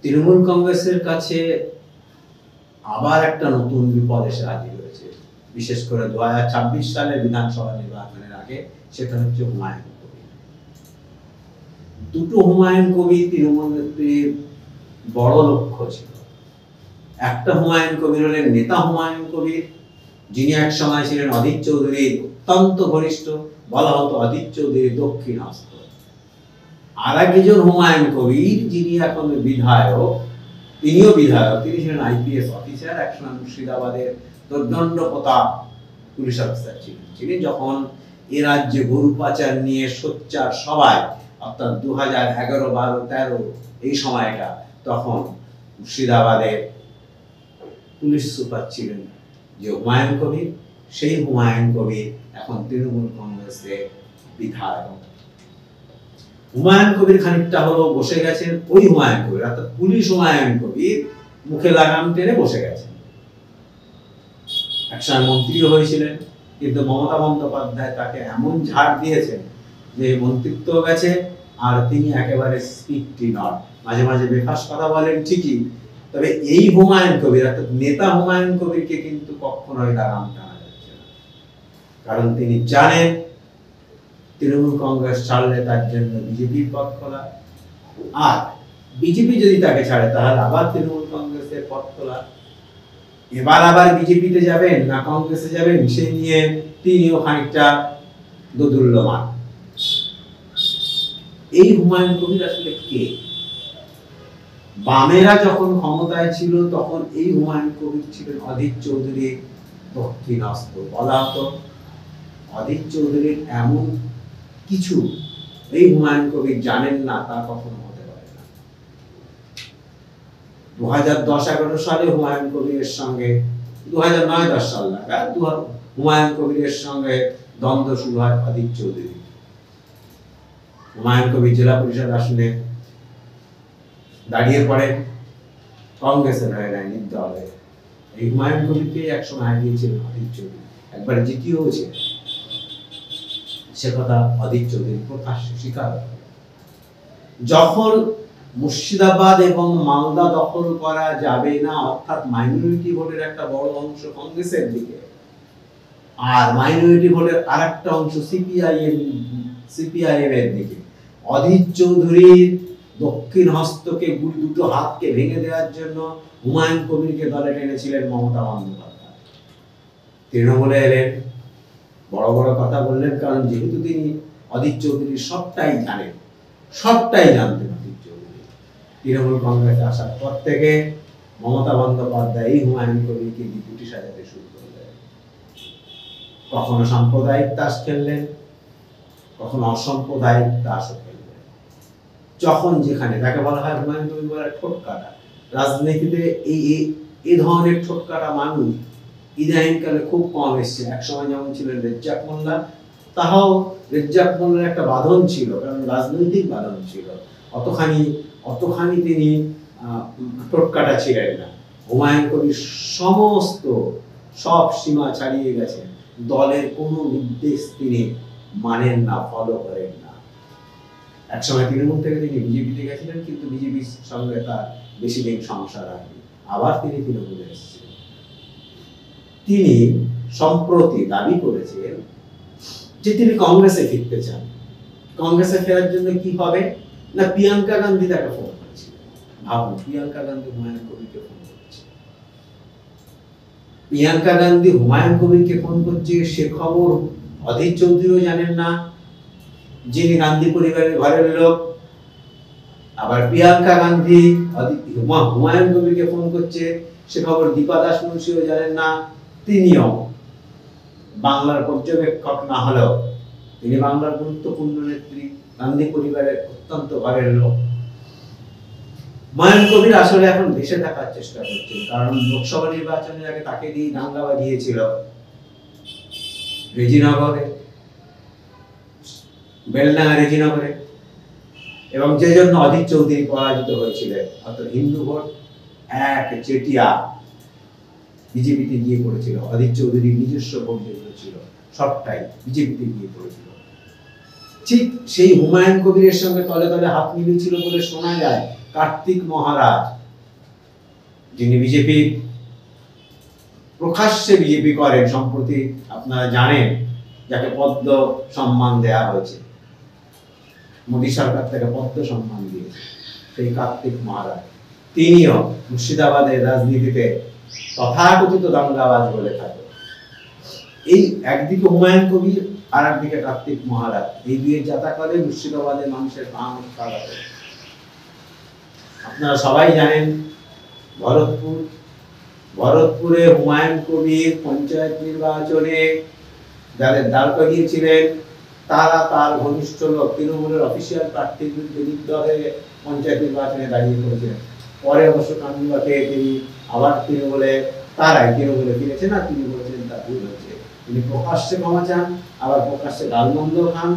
তৃণমূল কংগ্রেসের কাছে আবার একটা নতুন বিপদ এসে হাজির হয়েছে, বিশেষ করে 2026 সালের বিধানসভা নির্বাচনের আগে। সেটা হচ্ছে হুমায়ুন কবির। দুটো হুমায়ুন কবির তৃণমূল নেত্রীর বড় লক্ষ্য ছিল। একটা হুমায়ুন কবির হলেন নেতা হুমায়ুন কবির, যিনি এক সময় ছিলেন অধীর চৌধুরীর অত্যন্ত ঘনিষ্ঠ, বলা হতো অধীর চৌধুরীর দক্ষিণ হস্ত। আর একজন হুমায়ুন কবির, যিনি এখন বিধায়ক, তিনিও বিধায়ক, তিনি ছিলেন আইপিএস অফিসার, একসময় মুর্শিদাবাদের দুর্দণ্ড প্রতাপ পুলিশ অফিসার ছিলেন। তিনি যখন এ রাজ্যে গরু পাচার নিয়ে সোচ্চার সবাই, অর্থাৎ 2011, 12, 13 এই সময়টা, তখন মুর্শিদাবাদের পুলিশ সুপার ছিলেন যে হুমায়ুন কবির। সেই হুমায়ুন কবির এখন তৃণমূল কংগ্রেসের বিধায়ক। হুমায়ুন কবির খানিকটা হলো বসে গেছেন, ওই হুমায়ুন কবির অর্থাৎ পুলিশ হুমায়ুন কবির মুখে লাগাম টেনে বসে গেছেন। একসময় মন্ত্রীও হয়েছিলেন, কিন্তু মমতা বন্দ্যোপাধ্যায় তাকে এমন ঝাড় দিয়েছেন যে মন্ত্রিত্ব গেছে, আর তিনি একেবারে স্পিকটি নট। মাঝে মাঝে বেফাস কথা বলেন ঠিকই, তবে এই হুমায়ুন কবির অর্থাৎ নেতা হুমায়ুন কবিরকে কিন্তু কখনোই লাগাম টানা যাচ্ছে না। কারণ তিনি জানেন তৃণমূল কংগ্রেস ছাড়লে তার জন্য বিজেপির পথ খোলা, আর বিজেপি যদি তাকে ছাড়ে তাহলে আবার তৃণমূল কংগ্রেসের পথ খোলা। এবার আবার বিজেপিতে যাবেন না কংগ্রেসে যাবেন, সে নিয়ে তিনিও খানিকটা দোদুল্যমান। এই হুমায়ুন কবির আসলে কে? বামেরা যখন ক্ষমতায় ছিল তখন এই হুমায়ুন কবির ছিলেন অধীর চৌধুরীর দক্ষিণ হস্ত। বলা হতো অধীর চৌধুরীর এমন কিছু এই হুমায়ুন কবির জানেন না, তা কখনো হতে পারে না। 2010-11 সালে হুমায়ুন কবিরের সঙ্গে, 2009-10 সাল নাগাদ হুমায়ুন কবিরের সঙ্গে দ্বন্দ্ব শুরু হয় অধীর চৌধুরী। হুমায়ুন কবির জেলা পরিষদ আসনে দাঁড়িয়ে পড়েন কংগ্রেসের হয়ে, নির্দল হয়ে। এই হুমায়ুন কবিরকে একসময় হারিয়েছিলেন অধীর চৌধুরী, একবার জিতিয়েও ছিলেন। সে কথা অধীর চৌধুরী প্রকাশ্যে স্বীকার করেন। যখন মুর্শিদাবাদ এবং মালদা দখল করা যাবে না, অর্থাৎ মাইনরিটি ভোটের একটা বড় অংশ কংগ্রেসের দিকে, আর মাইনরিটি ভোটের আরেকটা অংশ সিপিআইএম এর দিকে, অধীর চৌধুরীর দক্ষিণ হস্তকে, দুটো হাতকে ভেঙে দেওয়ার জন্য হুমায়ুন কবিরকে দলে টেনেছিলেন মমতা বন্দ্যোপাধ্যায়। তৃণমূলে এলেন, বড় বড় কথা বললেন, কারণ যেহেতু তিনি অধীর চৌধুরীর সবটাই জানেন, সবটাই জানতেন অধীর চৌধুরী। তৃণমূল কংগ্রেসে আসার পর থেকে মমতা বন্দ্যোপাধ্যায় এই হুমায়ুন কবিরকে ডিপুটি সাজাতে শুরু করলেন। কখনো সাম্প্রদায়িক তাস খেললেন, কখনো অসাম্প্রদায়িক তাসও খেললেন। যখন যেখানে, তাকে বলা হয় হুমায়ুন কবির বলে ঠোঁট কাটা। রাজনীতিতে এই ধরনের ঠোঁট কাটা মানুষ ইদানিংকালে খুব কম এসছে। একসময় যেমন ছিলেন রেজ্জাক মোল্লা, তাহাও রেজ্জাক মোল্লার একটা বাঁধন ছিল, কারণ রাজনৈতিক বাঁধন ছিল, অতখানি তিনি ঠোঁট কাটা ছিলেন না। হুমায়ুন কবির সব সীমা ছাড়িয়ে গেছেন। দলের কোনো নির্দেশ তিনি মানেন না, ফলো করেন না। একসময় তৃণমূল থেকে তিনি বিজেপিতে গেছিলেন, কিন্তু বিজেপির সঙ্গে তার বেশি দিন সংসার হয়নি, আবার তিনি তৃণমূলে এসেছেন। তিনি সম্প্রতি দাবি করেছেন যে তিনি কংগ্রেসে ফিরতে চান। কংগ্রেসে ফেরার জন্য কি হবে না, প্রিয়াঙ্কা গান্ধী তাকে ফোন করেছিলেন। ভাবুন, প্রিয়াঙ্কা গান্ধী হুমায়ুন কবিরকে ফোন করছে। প্রিয়াঙ্কা গান্ধী হুমায়ুন কবিরকে ফোন করছে, সে খবর অধীর চৌধুরীও জানেন না, যিনি গান্ধী পরিবারের ঘরের লোক। আবার প্রিয়াঙ্কা গান্ধী হুমায়ুন কবিরকে ফোন করছে, সে খবর দীপা দাস মুন্সিও জানেন না। তিনিও বাংলার পর্যবেক্ষক না হলেও তিনি বাংলার গুরুত্বপূর্ণ নেত্রী, গান্ধী পরিবারের অত্যন্ত ঘরের লোক। হুমায়ুন কবির আসলে এখন দেশে থাকার চেষ্টা করছেন, কারণ লোকসভা নির্বাচনের আগে তাকে দিয়ে দাঙ্গা বাজিয়েছিল রেজিনগরে, বেলডাঙ্গা রেজিনগরে, এবং যে জন্য অধীর চৌধুরী পরাজিত হয়েছিলেন। অর্থাৎ হিন্দু ভোট এক চেটিয়া বিজেপিতে গিয়ে পড়েছিল। অধীর চৌধুরীর নিজস্ব ভোট যেগুলো ছিল সবটাই বিজেপিতে গিয়ে পড়েছিল। ঠিক সেই হুমায়ুন কবিরের সঙ্গে তলে তলে হাত মিলিয়েছিল বলে শোনা যায় কার্তিক মহারাজ, যিনি বিজেপি প্রকাশ্যে বিজেপি করেন, সম্প্রতি আপনারা জানেন যাকে পদ্ম সম্মান দেয়া হয়েছে, মোদী সরকার থেকে পদ্ম সম্মান দিয়েছে, সেই কার্তিক মহারাজ, তিনিও মুর্শিদাবাদের রাজনীতিতে তথাকথিত দাঙ্গাবাজ বলে থাকে। এই একদিকে হুমায়ুন কবির আর একদিকে কার্তিক মহারাজ, এই দুই জাতাকলে মুর্শিদাবাদের মানুষের প্রাণ উৎখাত। আপনারা সবাই জানেন ভরতপুরে হুমায়ুন কবির পঞ্চায়েত নির্বাচনে যাদের দাঁড় করিয়েছিলেন তারা তার ঘনিষ্ঠ লোক, তৃণমূলের অফিসিয়াল প্রার্থীর বিরুদ্ধে পঞ্চায়েত নির্বাচনে দাঁড়িয়ে করেছিলেন। পরে অবশ্য কানুনবাকে তিনি আবার তৃণমূলে ফিরেছেন, আর তিনি বলেছেন তার ভুল হচ্ছে। তিনি প্রকাশ্যে ক্ষমা চান, আবার প্রকাশ্যে গালমন্দ খান,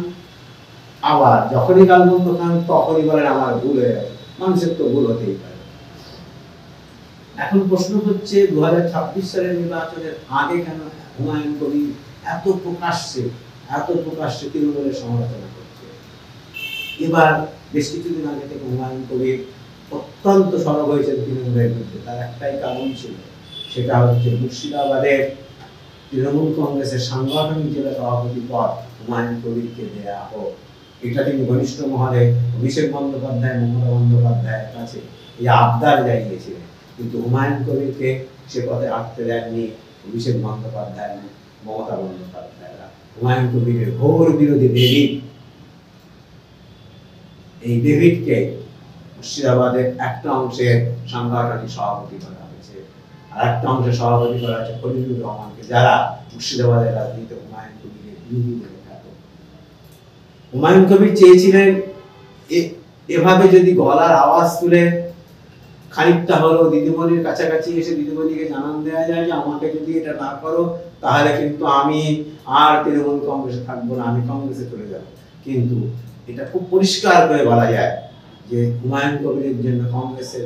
আবার যখনই গালমন্দ খান তখনই বলেন আমার ভুল হয়ে গেছে। মানুষের তো ভুল হতেই পারে। এখন প্রশ্ন হচ্ছে 2026 সালের নির্বাচনের আগে কেন হুমায়ুন কবির এত প্রকাশ্যে তৃণমূলের সমালোচনা করছে? এবার বেশ কিছুদিন আগে থেকে হুমায়ুন কবির অত্যন্ত সরব হয়েছে তৃণমূলের বিরুদ্ধে। তার একটাই কারণ ছিল, সেটা হচ্ছে মুর্শিদাবাদের তৃণমূল কংগ্রেসের সাংগঠনিক জেলা সভাপতি পদ হুমায়ুন কবিরকে দেয়া হোক। এটা তিনি ঘনিষ্ঠ মহলে অভিষেক বন্দ্যোপাধ্যায়, মমতা বন্দ্যোপাধ্যায়ের কাছে এই আবদার জানিয়েছিলেন, কিন্তু হুমায়ুন কবিরকে সে পথে আটতে দেননি অভিষেক বন্দ্যোপাধ্যায়, মমতা বন্দ্যোপাধ্যায়রা। হুমায়ুন কবিরের ঘোর বিরোধী এই ডেভিডকে মুর্শিদাবাদের একটা অংশের সাংগঠনিক সভাপতি করা হয়েছে, আর একটা অংশের সভাপতি করা হয়েছে খলিলুর রহমানকে, যারা মুর্শিদাবাদের রাজনীতিতে হুমায়ুন কবিরের বিরোধী বলে খ্যাত। হুমায়ুন কবির চেয়েছিলেন এভাবে যদি গলার আওয়াজ তুলে খানিকটা হলো দিদিমণির কাছাকাছি এসে দিদিমণিকে জানান দেওয়া যায় যে আমাকে যদি এটা না করো তাহলে কিন্তু আমি আর তৃণমূল কংগ্রেসে থাকবো না, আমি কংগ্রেসে চলে যাব। কিন্তু এটা খুব পরিষ্কার করে বলা যায় যে হুমায়ুন কবিরের জন্য কংগ্রেসের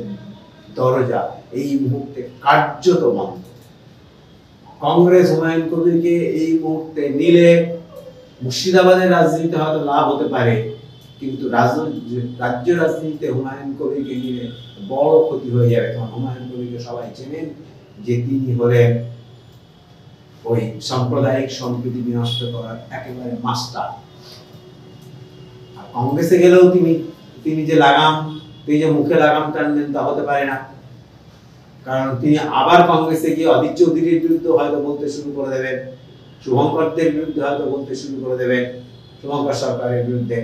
দরজা এই মুহূর্তে কার্যত বন্ধ। কংগ্রেস হুমায়ুন কবিরকে এই মুহূর্তে নিলে মুর্শিদাবাদের রাজনীতিতে হয়তো লাভ হতে পারে, কিন্তু রাজ্য রাজনীতিতে হুমায়ুন কবিরকে নিলে বড় ক্ষতি হয়ে যাবে। কারণ হুমায়ুন কবিরকে সবাই চেনেন যে তিনি হলেন ওই সাম্প্রদায়িক সম্প্রীতি বিনষ্ট করার একেবারে মাস্টার। আর কংগ্রেসে গেলেও তিনি যে মুখে লাগাম টানবেন তা হতে পারে না, কারণ তিনি আবার কংগ্রেসে গিয়ে অধীর চৌধুরীর বিরুদ্ধে হয়তো বলতে শুরু করে দেবেন, শুভঙ্করদের বিরুদ্ধে হয়তো বলতে শুরু করে দেবেন, শুভঙ্কর সরকারের বিরুদ্ধে।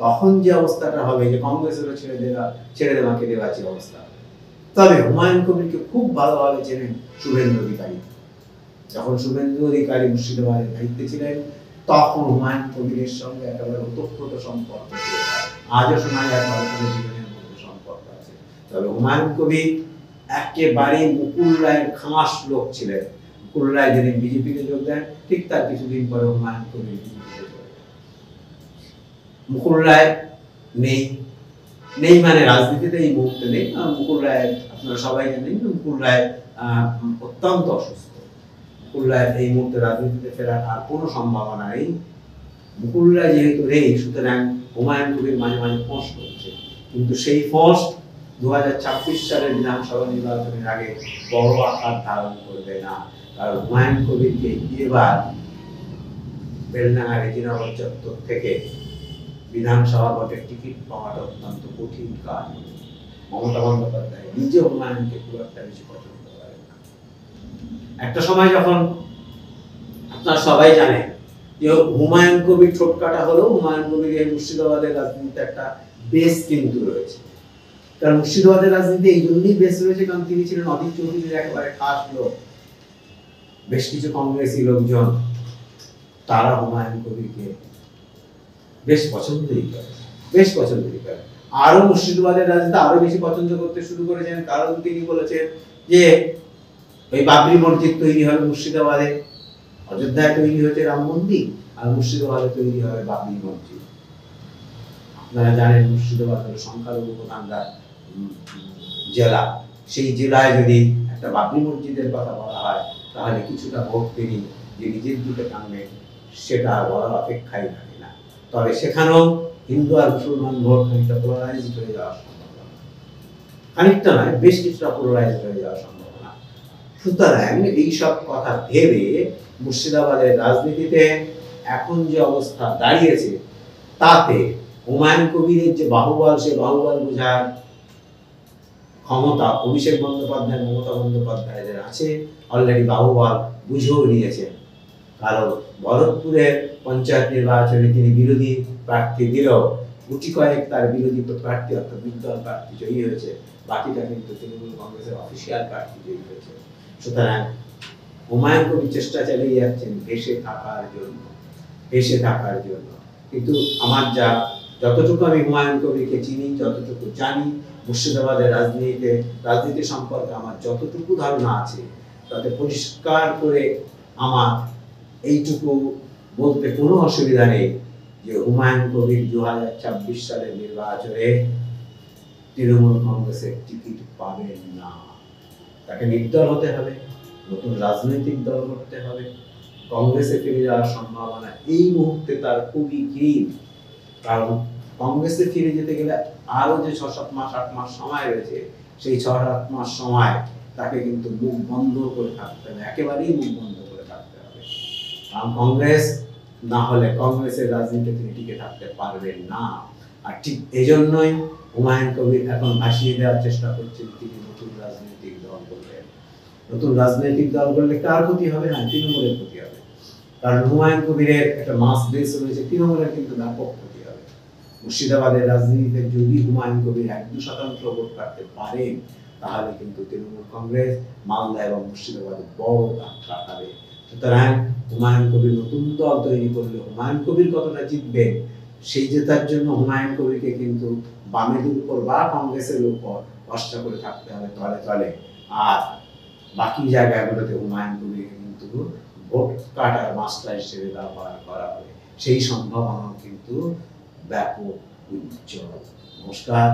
তখন যে অবস্থাটা হবে যে কংগ্রেসেরও ছেড়ে দেওয়াকে দেওয়াছি অবস্থা। তবে হুমায়ুন কবিরকে খুব ভালোভাবে চেনেন শুভেন্দু অধিকারী। যখন শুভেন্দু অধিকারী মুর্শিদাবাদের দায়িত্বে ছিলেন তখন হুমায়ুন কবিরের সঙ্গে একেবারে ওতপ্রোত সম্পর্ক ছিল। আজও শোনা যায় ভারতের জীবনের মধ্যে সম্পর্ক আছে। তবে হুমায়ুন কবির একেবারে মুকুল রায়ের খাস লোক ছিলেন। মুকুল রায় যেদিন বিজেপিতে যোগ দেন ঠিক তার কিছুদিন পরে হুমায়ুন কবির মুকুল রায় নেই মানে রাজনীতিতে এই মুহূর্তে নেই। মুকুল রায় আপনারা সবাই জানেন মুকুল রায় অত্যন্ত অসুস্থ। মুকুল রায় এই মুহূর্তে রাজনীতিতে ফেরার আর কোনো সম্ভাবনা নেই। মুকুল রায় যেহেতু নেই, সুতরাং হুমায়ুন কবির মাঝে মাঝে ফোঁস করছে, কিন্তু সেই ফোঁস 2026 সালের বিধানসভা নির্বাচনের আগে বড় আকার ধারণ করবে না। কারণ হুমায়ুন কবিরকে এবার বেলডাঙ্গা রেজিনগর চত্বর থেকে বিধানসভা ভোটের টিকিট পাওয়াটা অত্যন্ত কঠিন কাজ। মমতা বন্দ্যোপাধ্যায় নিজে হুমায়ুনকে খুব একটা বেশি পছন্দ করেন না। একটা সময় যখন আপনারা সবাই জানেন যে হুমায়ুন কবির ঠোঁটকাটা হলেও হুমায়ুন কবির মুর্শিদাবাদের রাজনীতিতে একটা বেস কিন্তু রয়েছে। কারণ মুর্শিদাবাদের রাজনীতি এই জন্যই বেস রয়েছে কারণ তিনি ছিলেন অধীর চৌধুরীর একেবারে খাস লোক। বেশ কিছু কংগ্রেসী লোকজন তারা হুমায়ুন কবিরকে বেশ পছন্দই করে। আরো মুর্শিদাবাদের রাজনীতি আরো বেশি পছন্দ করতে শুরু করেছেন, কারণ তিনি বলেছেন যে ওই বাবরি মসজিদ তৈরি হবে মুর্শিদাবাদে, অযোধ্যায় তৈরি হয়েছে রাম মন্দির, আর মুর্শিদাবাদে তৈরি হবে বাবরি মসজিদ। আপনারা জানেন মুর্শিদাবাদ হলো সংখ্যালঘু প্রধান জেলা। সেই জেলায় যদি একটা বাবরি মসজিদের কথা বলা হয় তাহলে কিছুটা ভোট তিনি যে নিজের দিকে টানবেন সেটা বলার অপেক্ষাই থাকে না। তবে সেখানেও হিন্দু আর মুসলমান ভোট খানিকটা পোলারাইজড হয়ে যাওয়ার সম্ভাবনা। খানিকটা নয়, বেশ কিছুটা পোলারাইজড হয়ে যাওয়ার সম্ভাবনা। সুতরাং এইসব কথা ভেবে মুর্শিদাবাদের রাজনীতিতে এখন যে অবস্থা দাঁড়িয়েছে, তাতে হুমায়ুন কবিরের যে বাহুবল, সে বাহুবল বোঝার ক্ষমতা অভিষেক বন্দ্যোপাধ্যায়, মমতা বন্দ্যোপাধ্যায়দের আছে, অলরেডি বাহুবল বুঝেও নিয়েছেন। কারণ ভরতপুরের পঞ্চায়েত নির্বাচনে তিনি বিরোধী প্রার্থী দিলেও গুটি কয়েক তার বিরোধী প্রার্থী অর্থাৎ নির্দল প্রার্থী জয়ী হয়েছে, বাকিটা কিন্তু তৃণমূল কংগ্রেসের অফিসিয়াল প্রার্থী জয়ী হয়েছে। সুতরাং হুমায়ুন কবির চেষ্টা চালিয়ে যাচ্ছেন ভেসে থাকার জন্য। কিন্তু আমার যতটুকু আমি হুমায়ুন কবিরকে চিনি, যতটুকু জানি, মুর্শিদাবাদের রাজনীতি সম্পর্কে আমার যতটুকু ধারণা আছে, তাতে পরিষ্কার করে আমার এইটুকু বলতে কোনো অসুবিধা নেই যে হুমায়ুন কবির 2026 সালের নির্বাচনে তৃণমূল কংগ্রেসের টিকিট পাবেন না। তাকে নির্দল হতে হবে, নতুন রাজনৈতিক দল করতে হবে। কংগ্রেসে ফিরে যাওয়ার সম্ভাবনা এই মুহূর্তে তার খুবই ক্ষীণ। কারণ কংগ্রেসে ফিরে যেতে গেলে আরো যে 6-7 মাস 8 মাস সময় রয়েছে, সেই 6-8 মাস সময় তাকে কিন্তু মুখ বন্ধ করে থাকতে হবে, একেবারেই মুখ বন্ধ করে থাকতে হবে। কারণ কংগ্রেস না হলে কংগ্রেসের রাজনীতিতে তিনি টিকে থাকতে পারবেন না। আর ঠিক এজন্যই হুমায়ুন কবির এখন ভাসিয়ে দেওয়ার চেষ্টা করছেন তিনি নতুন রাজনৈতিক দল করবেন। নতুন রাজনৈতিক দল করলে কার ক্ষতি হবে? না, তৃণমূলের ক্ষতি হবে। কারণ হুমায়ুন কবিরের একটা মাস বেস রয়েছে, তৃণমূলের কিন্তু ব্যাপক ক্ষতি হবে। মুর্শিদাবাদের রাজনীতিতে যদি হুমায়ুন কবির 1-2% ভোট কাটতে পারেন, তাহলে কিন্তু তৃণমূল কংগ্রেস মালদা এবং মুর্শিদাবাদে বড় ধাক্কা খাবে। সুতরাং হুমায়ুন কবির নতুন দল তৈরি করলে হুমায়ুন কবির কতটা জিতবেন, সেই জেতার জন্য হুমায়ুন কবিরকে কিন্তু বামেদের উপর বা কংগ্রেসের উপর ভরসা করে থাকতে হবে তলে তলে। আর বাকি জায়গাগুলোতে হুমায়ুন কবিরকে কিন্তু ভোট কাটার মাস্টার হিসেবে ব্যবহার করা হবে। সেই সম্ভাবনা কিন্তু ব্যাপক উজ্জ্বল। নমস্কার।